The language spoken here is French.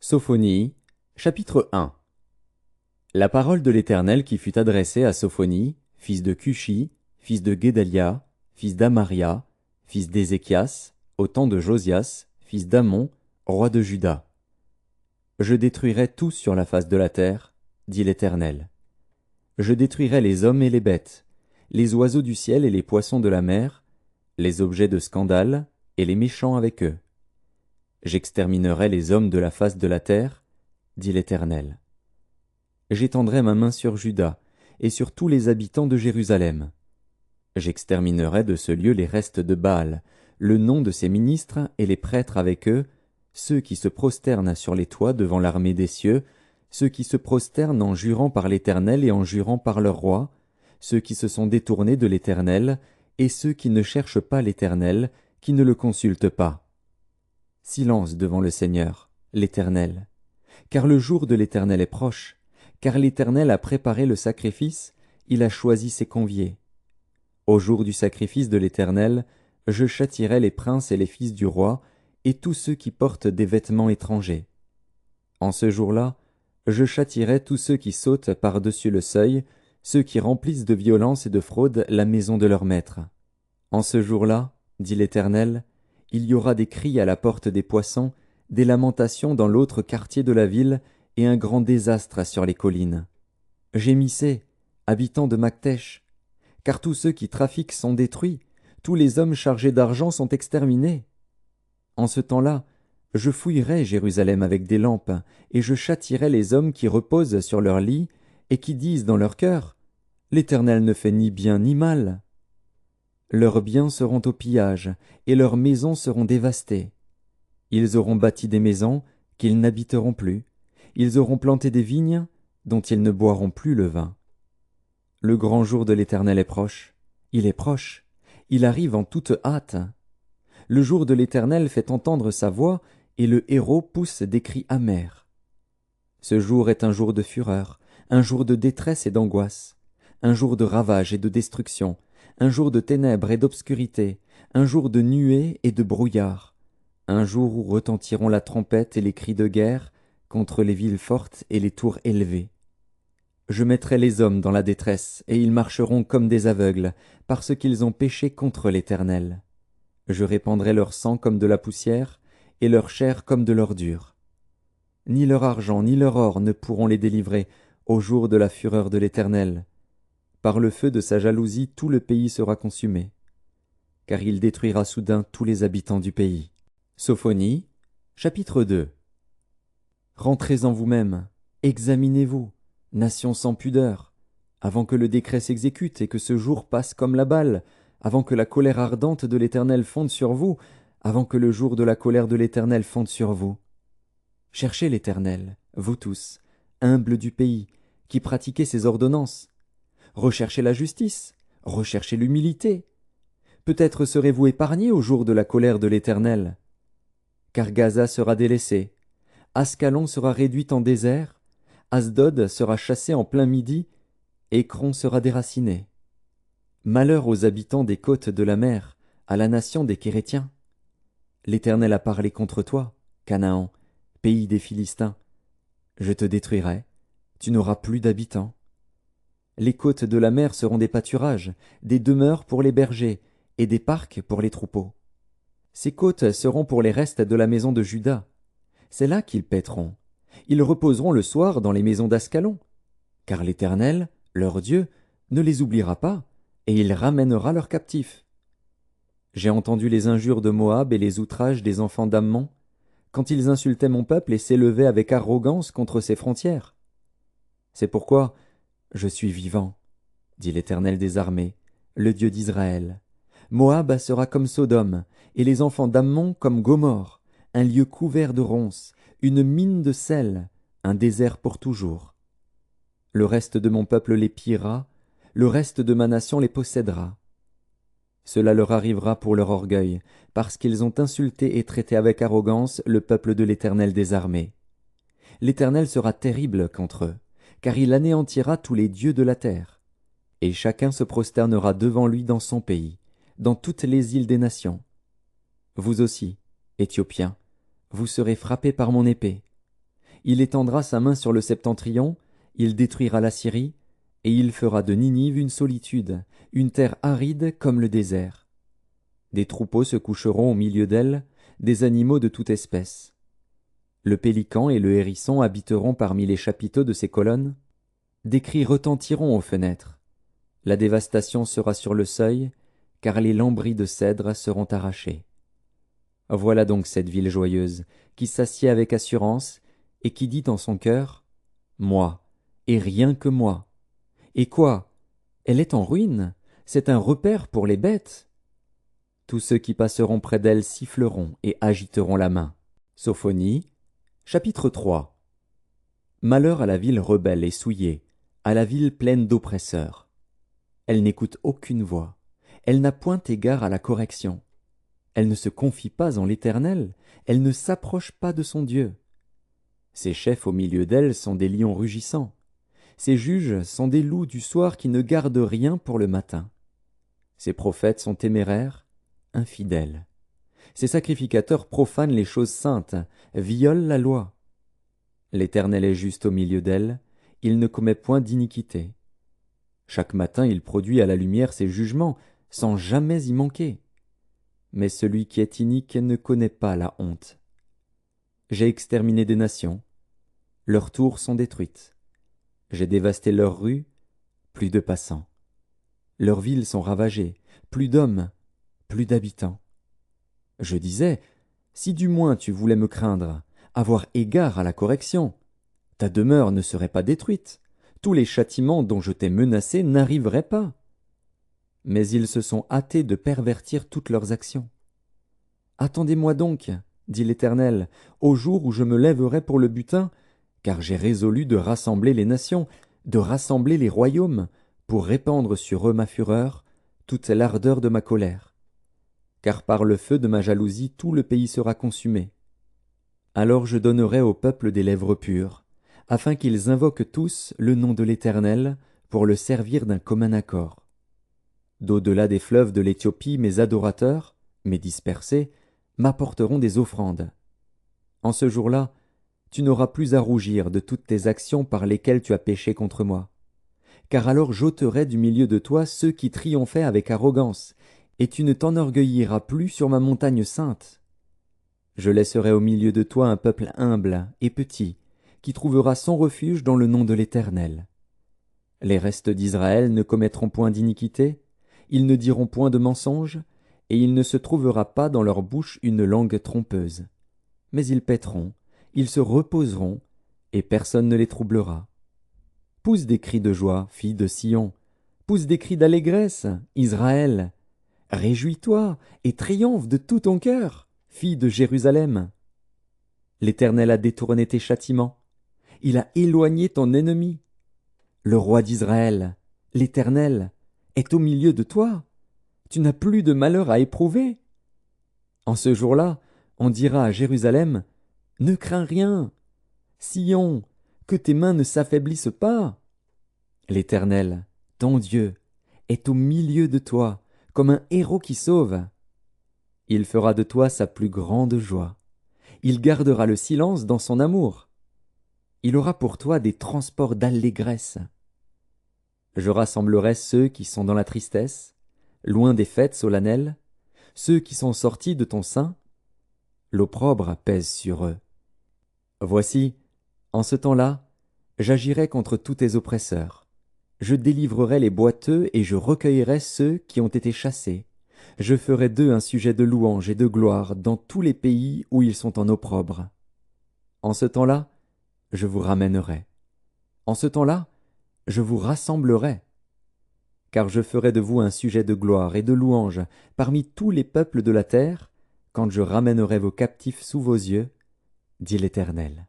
Sophonie, chapitre 1. La parole de l'Éternel qui fut adressée à Sophonie, fils de Cushi, fils de Guédalia, fils d'Amaria, fils d'Ézéchias, au temps de Josias, fils d'Amon, roi de Juda. Je détruirai tout sur la face de la terre, dit l'Éternel. Je détruirai les hommes et les bêtes, les oiseaux du ciel et les poissons de la mer, les objets de scandale et les méchants avec eux. J'exterminerai les hommes de la face de la terre, dit l'Éternel. J'étendrai ma main sur Juda et sur tous les habitants de Jérusalem. J'exterminerai de ce lieu les restes de Baal, le nom de ses ministres et les prêtres avec eux, ceux qui se prosternent sur les toits devant l'armée des cieux, ceux qui se prosternent en jurant par l'Éternel et en jurant par leur roi, ceux qui se sont détournés de l'Éternel, et ceux qui ne cherchent pas l'Éternel, qui ne le consultent pas. Silence devant le Seigneur, l'Éternel, car le jour de l'Éternel est proche, car l'Éternel a préparé le sacrifice, il a choisi ses conviés. Au jour du sacrifice de l'Éternel, je châtierai les princes et les fils du roi, et tous ceux qui portent des vêtements étrangers. En ce jour-là, je châtierai tous ceux qui sautent par-dessus le seuil, ceux qui remplissent de violence et de fraude la maison de leur maître. En ce jour-là, dit l'Éternel, il y aura des cris à la porte des poissons, des lamentations dans l'autre quartier de la ville, et un grand désastre sur les collines. Gémissez, habitants de Maktesh, car tous ceux qui trafiquent sont détruits, tous les hommes chargés d'argent sont exterminés. En ce temps-là, je fouillerai Jérusalem avec des lampes, et je châtierai les hommes qui reposent sur leur lit, et qui disent dans leur cœur, « L'Éternel ne fait ni bien ni mal. » Leurs biens seront au pillage, et leurs maisons seront dévastées. Ils auront bâti des maisons qu'ils n'habiteront plus. Ils auront planté des vignes dont ils ne boiront plus le vin. Le grand jour de l'Éternel est proche. Il est proche. Il arrive en toute hâte. Le jour de l'Éternel fait entendre sa voix, et le héraut pousse des cris amers. Ce jour est un jour de fureur, un jour de détresse et d'angoisse, un jour de ravage et de destruction, un jour de ténèbres et d'obscurité, un jour de nuées et de brouillard, un jour où retentiront la trompette et les cris de guerre contre les villes fortes et les tours élevées. Je mettrai les hommes dans la détresse, et ils marcheront comme des aveugles, parce qu'ils ont péché contre l'Éternel. Je répandrai leur sang comme de la poussière, et leur chair comme de l'ordure. Ni leur argent ni leur or ne pourront les délivrer au jour de la fureur de l'Éternel. Par le feu de sa jalousie, tout le pays sera consumé, car il détruira soudain tous les habitants du pays. Sophonie, chapitre 2. Rentrez en vous-même, examinez-vous, nation sans pudeur, avant que le décret s'exécute et que ce jour passe comme la balle, avant que la colère ardente de l'Éternel fonde sur vous, avant que le jour de la colère de l'Éternel fonde sur vous. Cherchez l'Éternel, vous tous, humbles du pays, qui pratiquez ses ordonnances. Recherchez la justice, recherchez l'humilité. Peut-être serez-vous épargnés au jour de la colère de l'Éternel. Car Gaza sera délaissée, Ascalon sera réduite en désert, Asdod sera chassé en plein midi, Écron sera déraciné. Malheur aux habitants des côtes de la mer, à la nation des Kérétiens. L'Éternel a parlé contre toi, Canaan, pays des Philistins. Je te détruirai, tu n'auras plus d'habitants. Les côtes de la mer seront des pâturages, des demeures pour les bergers, et des parcs pour les troupeaux. Ces côtes seront pour les restes de la maison de Juda. C'est là qu'ils paîtront. Ils reposeront le soir dans les maisons d'Ascalon. Car l'Éternel, leur Dieu, ne les oubliera pas, et il ramènera leurs captifs. J'ai entendu les injures de Moab et les outrages des enfants d'Ammon, quand ils insultaient mon peuple et s'élevaient avec arrogance contre ses frontières. C'est pourquoi je suis vivant, dit l'Éternel des armées, le Dieu d'Israël. Moab sera comme Sodome, et les enfants d'Ammon comme Gomorrhe, un lieu couvert de ronces, une mine de sel, un désert pour toujours. Le reste de mon peuple les pillera, le reste de ma nation les possédera. Cela leur arrivera pour leur orgueil, parce qu'ils ont insulté et traité avec arrogance le peuple de l'Éternel des armées. L'Éternel sera terrible contre eux, car il anéantira tous les dieux de la terre. Et chacun se prosternera devant lui dans son pays, dans toutes les îles des nations. Vous aussi, Éthiopiens, vous serez frappés par mon épée. Il étendra sa main sur le septentrion, il détruira la Syrie, et il fera de Ninive une solitude, une terre aride comme le désert. Des troupeaux se coucheront au milieu d'elle, des animaux de toute espèce. Le pélican et le hérisson habiteront parmi les chapiteaux de ses colonnes. Des cris retentiront aux fenêtres. La dévastation sera sur le seuil, car les lambris de cèdre seront arrachés. Voilà donc cette ville joyeuse, qui s'assied avec assurance, et qui dit en son cœur, « Moi, et rien que moi. » Et quoi? Elle est en ruine, c'est un repaire pour les bêtes. Tous ceux qui passeront près d'elle siffleront et agiteront la main. Sophonie, chapitre 3. Malheur à la ville rebelle et souillée, à la ville pleine d'oppresseurs. Elle n'écoute aucune voix, elle n'a point égard à la correction. Elle ne se confie pas en l'Éternel, elle ne s'approche pas de son Dieu. Ses chefs au milieu d'elle sont des lions rugissants. Ses juges sont des loups du soir qui ne gardent rien pour le matin. Ses prophètes sont téméraires, infidèles. Ses sacrificateurs profanent les choses saintes, violent la loi. L'Éternel est juste au milieu d'elle, il ne commet point d'iniquité. Chaque matin il produit à la lumière ses jugements, sans jamais y manquer. Mais celui qui est inique ne connaît pas la honte. J'ai exterminé des nations, leurs tours sont détruites. J'ai dévasté leurs rues, plus de passants. Leurs villes sont ravagées, plus d'hommes, plus d'habitants. Je disais, si du moins tu voulais me craindre, avoir égard à la correction, ta demeure ne serait pas détruite, tous les châtiments dont je t'ai menacé n'arriveraient pas. Mais ils se sont hâtés de pervertir toutes leurs actions. Attendez-moi donc, dit l'Éternel, au jour où je me lèverai pour le butin, car j'ai résolu de rassembler les nations, de rassembler les royaumes, pour répandre sur eux ma fureur, toute l'ardeur de ma colère. Car par le feu de ma jalousie tout le pays sera consumé. Alors je donnerai au peuple des lèvres pures, afin qu'ils invoquent tous le nom de l'Éternel, pour le servir d'un commun accord. D'au-delà des fleuves de l'Éthiopie, mes adorateurs, mes dispersés, m'apporteront des offrandes. En ce jour-là, tu n'auras plus à rougir de toutes tes actions par lesquelles tu as péché contre moi. Car alors j'ôterai du milieu de toi ceux qui triomphaient avec arrogance, et tu ne t'enorgueilliras plus sur ma montagne sainte. Je laisserai au milieu de toi un peuple humble et petit, qui trouvera son refuge dans le nom de l'Éternel. Les restes d'Israël ne commettront point d'iniquité, ils ne diront point de mensonge, et il ne se trouvera pas dans leur bouche une langue trompeuse. Mais ils paîtront, ils se reposeront, et personne ne les troublera. Pousse des cris de joie, fille de Sion, pousse des cris d'allégresse, Israël. Réjouis-toi et triomphe de tout ton cœur, fille de Jérusalem. L'Éternel a détourné tes châtiments, il a éloigné ton ennemi. Le roi d'Israël, l'Éternel, est au milieu de toi. Tu n'as plus de malheur à éprouver. En ce jour-là, on dira à Jérusalem, « Ne crains rien. Sion, que tes mains ne s'affaiblissent pas. » L'Éternel, ton Dieu, est au milieu de toi, comme un héros qui sauve. Il fera de toi sa plus grande joie. Il gardera le silence dans son amour. Il aura pour toi des transports d'allégresse. Je rassemblerai ceux qui sont dans la tristesse, loin des fêtes solennelles, ceux qui sont sortis de ton sein. L'opprobre pèse sur eux. Voici, en ce temps-là, j'agirai contre tous tes oppresseurs. Je délivrerai les boiteux et je recueillerai ceux qui ont été chassés. Je ferai d'eux un sujet de louange et de gloire dans tous les pays où ils sont en opprobre. En ce temps-là, je vous ramènerai. En ce temps-là, je vous rassemblerai. Car je ferai de vous un sujet de gloire et de louange parmi tous les peuples de la terre, quand je ramènerai vos captifs sous vos yeux, dit l'Éternel.